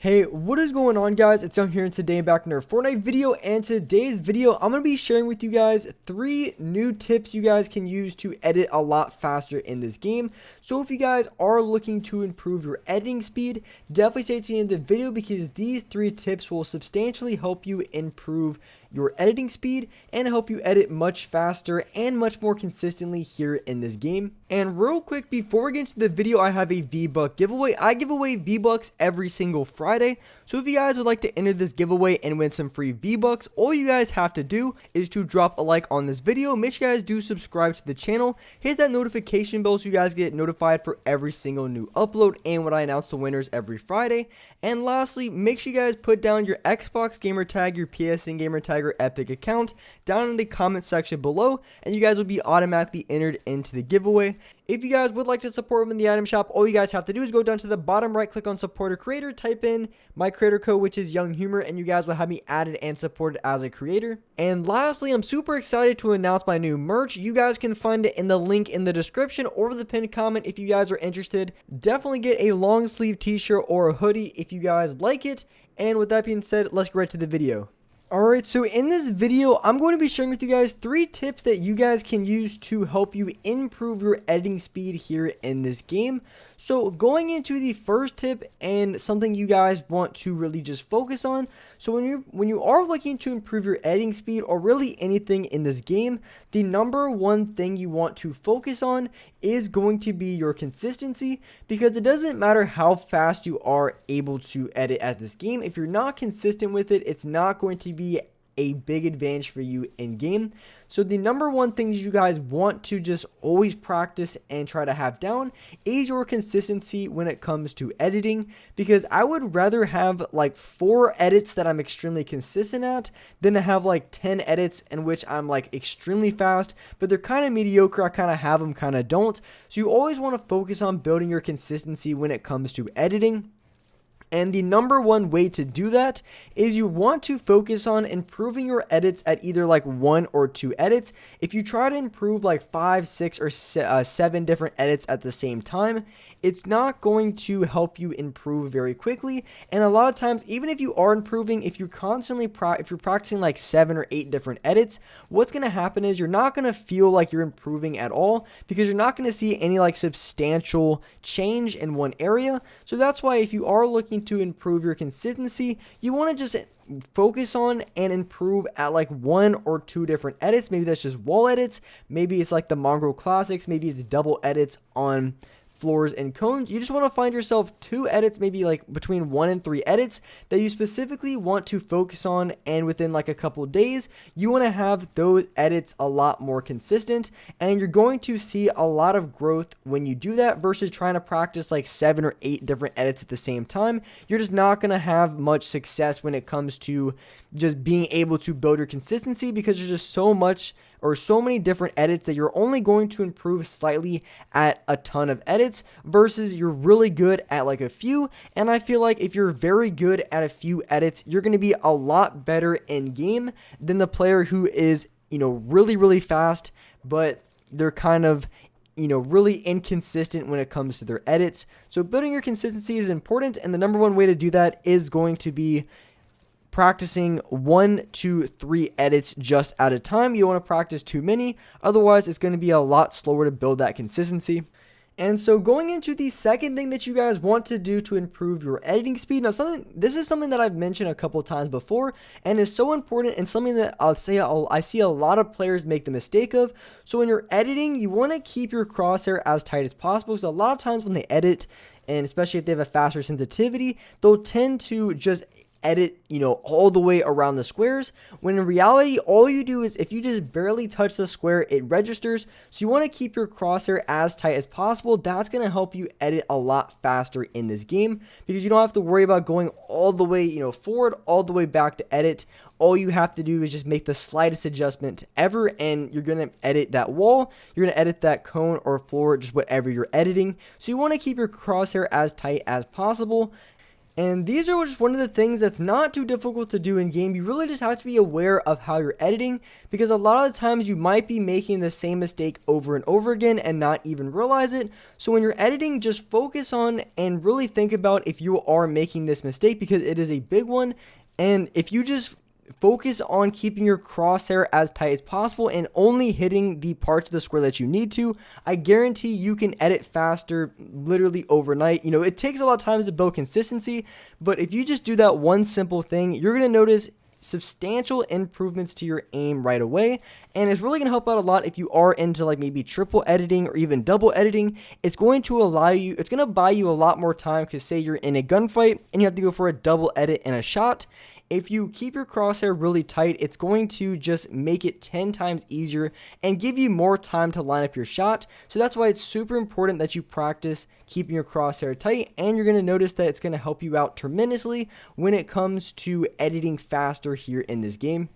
Hey, what is going on, guys? It's Young here, and today I'm back in our Fortnite video, and today's video I'm going to be sharing with you guys 3 new tips you guys can use to edit a lot faster in this game. So if you guys are looking to improve your editing speed, definitely stay to the end of the video because these 3 tips will substantially help you improve your editing speed and help you edit much faster and much more consistently here in this game. And real quick, before we get into the video, I have a V-Buck giveaway. I give away V-Bucks every single Friday. So if you guys would like to enter this giveaway and win some free V-Bucks, all you guys have to do is to drop a like on this video. Make sure you guys do subscribe to the channel. Hit that notification bell so you guys get notified for every single new upload and when I announce the winners every Friday. And lastly, make sure you guys put down your Xbox gamer tag, your PSN gamer tag, or Epic account down in the comment section below, and you guys will be automatically entered into the giveaway. If you guys would like to support them in the item shop, all you guys have to do is go down to the bottom right, click on support a creator, type in my creator code, which is Young Humor, and you guys will have me added and supported as a creator. And lastly, I'm super excited to announce my new merch. You guys can find it in the link in the description or the pinned comment if you guys are interested. Definitely get a long sleeve t-shirt or a hoodie if you guys like it. And with that being said, let's get right to the video. Alright, so in this video, I'm going to be sharing with you guys 3 tips that you guys can use to help you improve your editing speed here in this game. So going into the first tip and something you guys want to really just focus on. So when you are looking to improve your editing speed or really anything in this game, the number one thing you want to focus on is going to be your consistency, because it doesn't matter how fast you are able to edit at this game. If you're not consistent with it, it's not going to be a big advantage for you in game. So the number one thing that you guys want to just always practice and try to have down is your consistency when it comes to editing, because I would rather have like 4 edits that I'm extremely consistent at than to have like 10 edits in which I'm like extremely fast, but they're kind of mediocre. I kind of have them, kind of don't. So you always want to focus on building your consistency when it comes to editing. And the number one way to do that is you want to focus on improving your edits at either like 1 or 2 edits. If you try to improve like 5, 6, or 7 different edits at the same time, it's not going to help you improve very quickly. And a lot of times, even if you are improving, if you're constantly if you're practicing like 7 or 8 different edits, what's going to happen is you're not going to feel like you're improving at all, because you're not going to see any like substantial change in one area. So that's why if you are looking to improve your consistency, you want to just focus on and improve at like 1 or 2 different edits. Maybe that's just wall edits, maybe it's like the Mongrel Classics, maybe it's double edits on floors and cones. You just want to find yourself 2 edits, maybe like between 1 and 3 edits that you specifically want to focus on, and within like a couple days you want to have those edits a lot more consistent, and you're going to see a lot of growth when you do that versus trying to practice like 7 or 8 different edits at the same time. You're just not going to have much success when it comes to just being able to build your consistency, because there's just so much or so many different edits that you're only going to improve slightly at a ton of edits versus you're really good at like a few. And I feel like if you're very good at a few edits, you're going to be a lot better in game than the player who is, really, really fast, but they're kind of really inconsistent when it comes to their edits. So building your consistency is important, and the number one way to do that is going to be practicing 1 to 3 edits just at a time. You don't want to practice too many, otherwise it's going to be a lot slower to build that consistency. And so going into the second thing that you guys want to do to improve your editing speed. Now this is something that I've mentioned a couple times before and is so important, and something that I see a lot of players make the mistake of. So when you're editing, you want to keep your crosshair as tight as possible, because a lot of times when they edit, and especially if they have a faster sensitivity, they'll tend to just edit all the way around the squares, when in reality all you do is if you just barely touch the square, it registers. So you want to keep your crosshair as tight as possible. That's going to help you edit a lot faster in this game, because you don't have to worry about going all the way forward, all the way back to edit. All you have to do is just make the slightest adjustment ever, and you're going to edit that wall, you're going to edit that cone or floor, just whatever you're editing. So you want to keep your crosshair as tight as possible. And these are just one of the things that's not too difficult to do in game. You really just have to be aware of how you're editing, because a lot of the times you might be making the same mistake over and over again and not even realize it. So when you're editing, just focus on and really think about if you are making this mistake, because it is a big one. And if you just focus on keeping your crosshair as tight as possible and only hitting the parts of the square that you need to, I guarantee you can edit faster literally overnight. You know, it takes a lot of time to build consistency, but if you just do that one simple thing, you're going to notice substantial improvements to your aim right away. And it's really going to help out a lot if you are into like maybe triple editing or even double editing. It's going to it's going to buy you a lot more time, because say you're in a gunfight and you have to go for a double edit in a shot. If you keep your crosshair really tight, it's going to just make it 10 times easier and give you more time to line up your shot. So that's why it's super important that you practice keeping your crosshair tight, and you're going to notice that it's going to help you out tremendously when it comes to editing faster here in this game.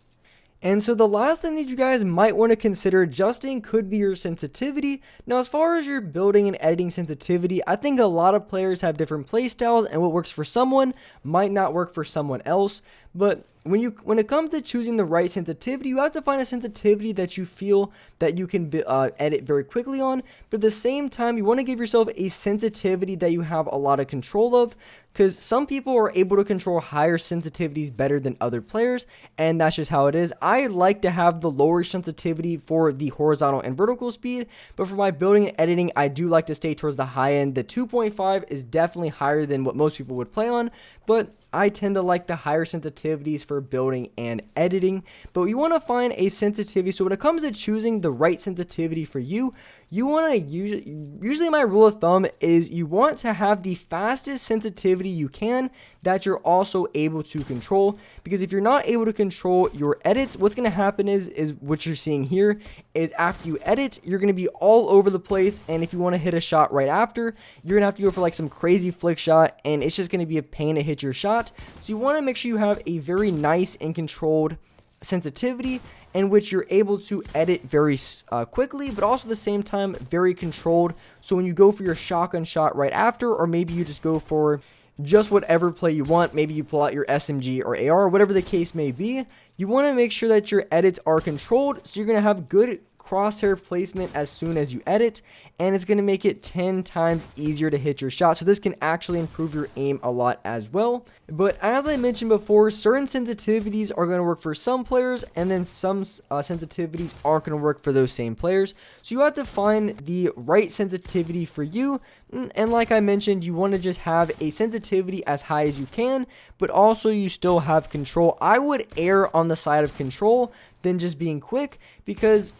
And so the last thing that you guys might want to consider adjusting could be your sensitivity. Now, as far as your building and editing sensitivity, I think a lot of players have different play styles, and what works for someone might not work for someone else. But when it comes to choosing the right sensitivity, you have to find a sensitivity that you feel that you can edit very quickly on. But at the same time, you want to give yourself a sensitivity that you have a lot of control of, because some people are able to control higher sensitivities better than other players, and that's just how it is. I like to have the lower sensitivity for the horizontal and vertical speed, but for my building and editing, I do like to stay towards the high end. The 2.5 is definitely higher than what most people would play on, but I tend to like the higher sensitivities for building and editing. But you want to find a sensitivity. So when it comes to choosing the right sensitivity for you, you want to usually my rule of thumb is you want to have the fastest sensitivity you can that you're also able to control, because if you're not able to control your edits, what's going to happen is what you're seeing here is after you edit, you're going to be all over the place, and if you want to hit a shot right after, you're going to have to go for like some crazy flick shot, and it's just going to be a pain to hit your shot. So you want to make sure you have a very nice and controlled sensitivity in which you're able to edit very quickly, but also at the same time very controlled. So when you go for your shotgun shot right after, or maybe you just go for just whatever play you want, maybe you pull out your SMG or AR, whatever the case may be, you want to make sure that your edits are controlled, so you're going to have good crosshair placement as soon as you edit, and it's going to make it 10 times easier to hit your shot. So this can actually improve your aim a lot as well. But as I mentioned before, certain sensitivities are going to work for some players, and then some sensitivities aren't going to work for those same players. So you have to find the right sensitivity for you. And like I mentioned, you want to just have a sensitivity as high as you can, but also you still have control. I would err on the side of control than just being quick, because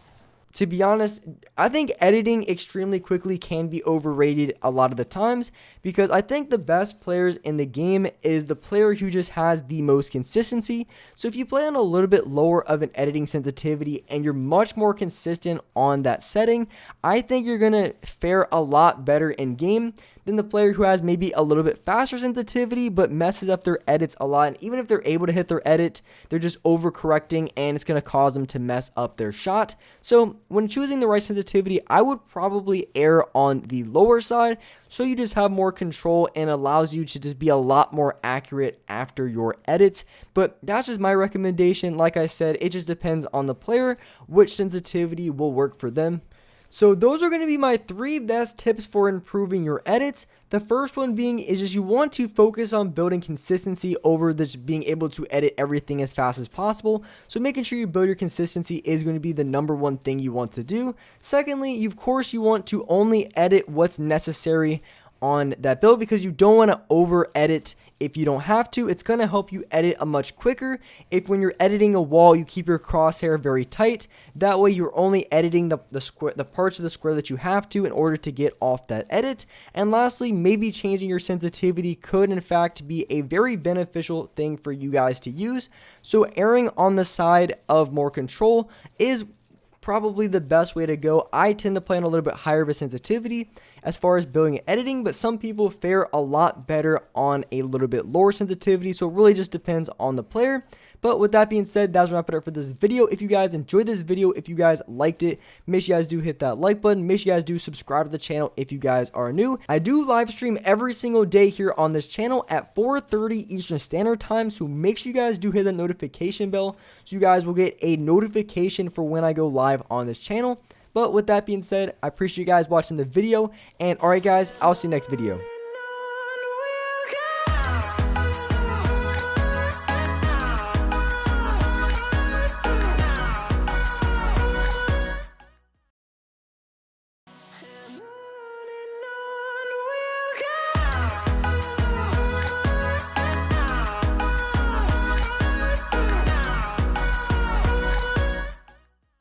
to be honest, I think editing extremely quickly can be overrated a lot of the times, because I think the best players in the game is the player who just has the most consistency. So if you play on a little bit lower of an editing sensitivity and you're much more consistent on that setting, I think you're going to fare a lot better in game than the player who has maybe a little bit faster sensitivity but messes up their edits a lot. And even if they're able to hit their edit, they're just overcorrecting, and it's going to cause them to mess up their shot. So when choosing the right sensitivity, I would probably err on the lower side, so you just have more control and allows you to just be a lot more accurate after your edits. But that's just my recommendation. Like I said, it just depends on the player which sensitivity will work for them. So those are going to be my 3 best tips for improving your edits. The first one being is just you want to focus on building consistency over just being able to edit everything as fast as possible. So making sure you build your consistency is going to be the #1 thing you want to do. Secondly, of course, you want to only edit what's necessary on that build, because you don't want to over edit if you don't have to. It's going to help you edit a much quicker if when you're editing a wall you keep your crosshair very tight. That way you're only editing the parts of the square that you have to in order to get off that edit. And lastly, maybe changing your sensitivity could in fact be a very beneficial thing for you guys to use. So erring on the side of more control is probably the best way to go. I tend to play on a little bit higher of a sensitivity as far as building and editing, but some people fare a lot better on a little bit lower sensitivity, so it really just depends on the player. But with that being said, that's wrap it up for this video. If you guys enjoyed this video, if you guys liked it, make sure you guys do hit that like button. Make sure you guys do subscribe to the channel if you guys are new. I do live stream every single day here on this channel at 4:30 Eastern Standard Time, so make sure you guys do hit the notification bell so you guys will get a notification for when I go live on this channel. But with that being said, I appreciate you guys watching the video, and alright guys, I'll see you next video.